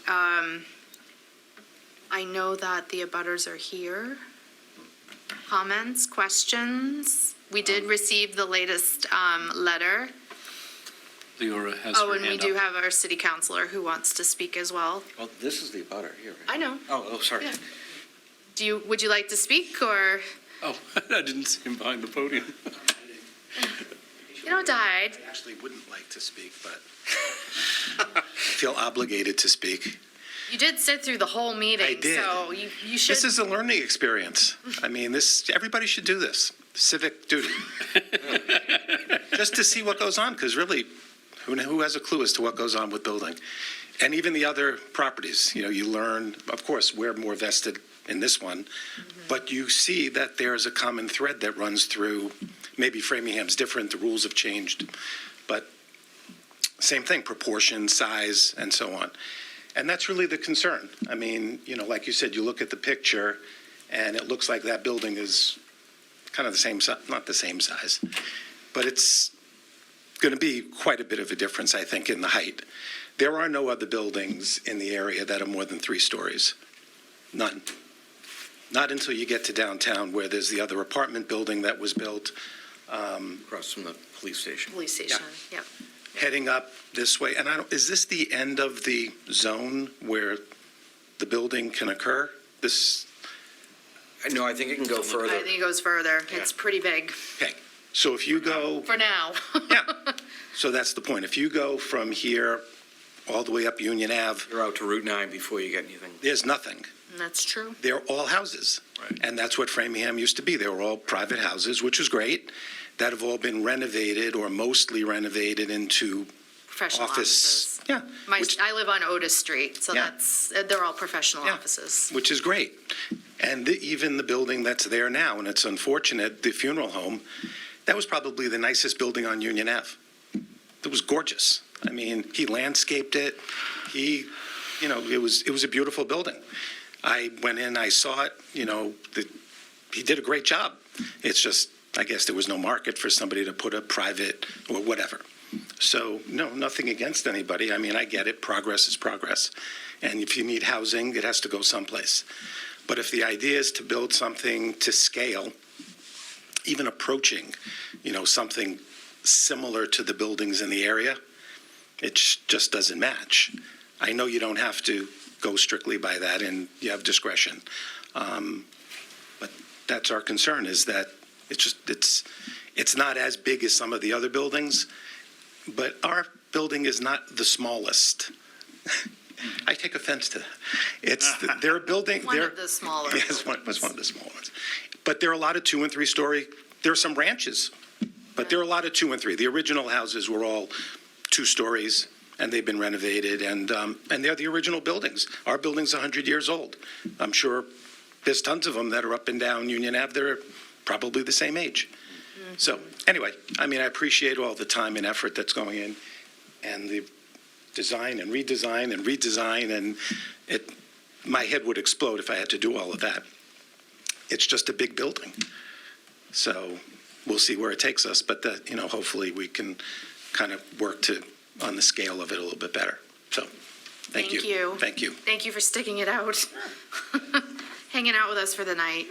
I know that the abutters are here. Comments, questions? We did receive the latest letter. Leora has Oh, her and we hand do up. have our city councilor who wants to speak as well. Well, this is the abutter here, right? I know. Oh, sorry. Yeah. Would you like to speak, or Oh, I didn't see him behind the podium. you don't die? I actually wouldn't like to speak, but feel obligated to speak. You did sit through the whole meeting, I did. so you should. This is a learning experience. I mean, everybody should do this. Civic duty. Just to see what goes on, because really, who has a clue as to what goes on with building? And even the other properties, you learn, of course, we're more vested in this one, but you see that there's a common thread that runs through. Maybe Framingham's different, the rules have changed, but same thing, proportion, size, and so on. And that's really the concern. I mean, like you said, you look at the picture, and it looks like that building is kind of the same size, not the same size, but it's going to be quite a bit of a difference, I think, in the height. There are no other buildings in the area that are more than 3 stories. None. Not until you get to downtown, where there's the other apartment building that was built. Across from the police station. Police station, yep. Heading up this way, and is this the end of the zone where the building can occur? No, I think it can go further. I think it goes further. It's pretty big Okay, so if you go, for now. yeah, so that's the point. If you go from here all the way up Union Ave, You're out to Route 9 before you get anything. there's nothing. That's true. They're all houses. Right. And that's what Framingham used to be. They were all private houses, which was great, that have all been renovated or mostly renovated into Professional office. offices. Yeah. I live on Otis Street, so Yeah. they're all professional Yeah. offices. Which is great. And even the building that's there now, and it's unfortunate, the funeral home, that was probably the nicest building on Union Ave. It was gorgeous. I mean, he landscaped it. It was a beautiful building. I went in, I saw it, he did a great job. It's just, I guess there was no market for somebody to put a private or whatever. So, no, nothing against anybody. I mean, I get it. Progress is progress. And if you need housing, it has to go someplace. But if the idea is to build something to scale, even approaching, something similar to the buildings in the area, it just doesn't match. I know you don't have to go strictly by that, and you have discretion. But that's our concern, is that it's not as big as some of the other buildings, but our building is not the smallest. I take offense to that. They're a building. One of the smaller Yes, it was one of the small ones. But there are a lot of 2- and 3-story. There are some ranches, but there are a lot of 2- and 3. The original houses were all 2 stories, and they've been renovated, and they're the original buildings. Our building's 100 years old. I'm sure there's tons of them that are up and down Union Ave. They're probably the same age. So anyway, I mean, I appreciate all the time and effort that's going in, and the design and redesign, and my head would explode if I had to do all of that. It's just a big building. So we'll see where it takes us, but hopefully we can kind of work on the scale of it a little bit better. So, thank you. Thank you. Thank you. Thank you for sticking it out. Hanging out with us for the night.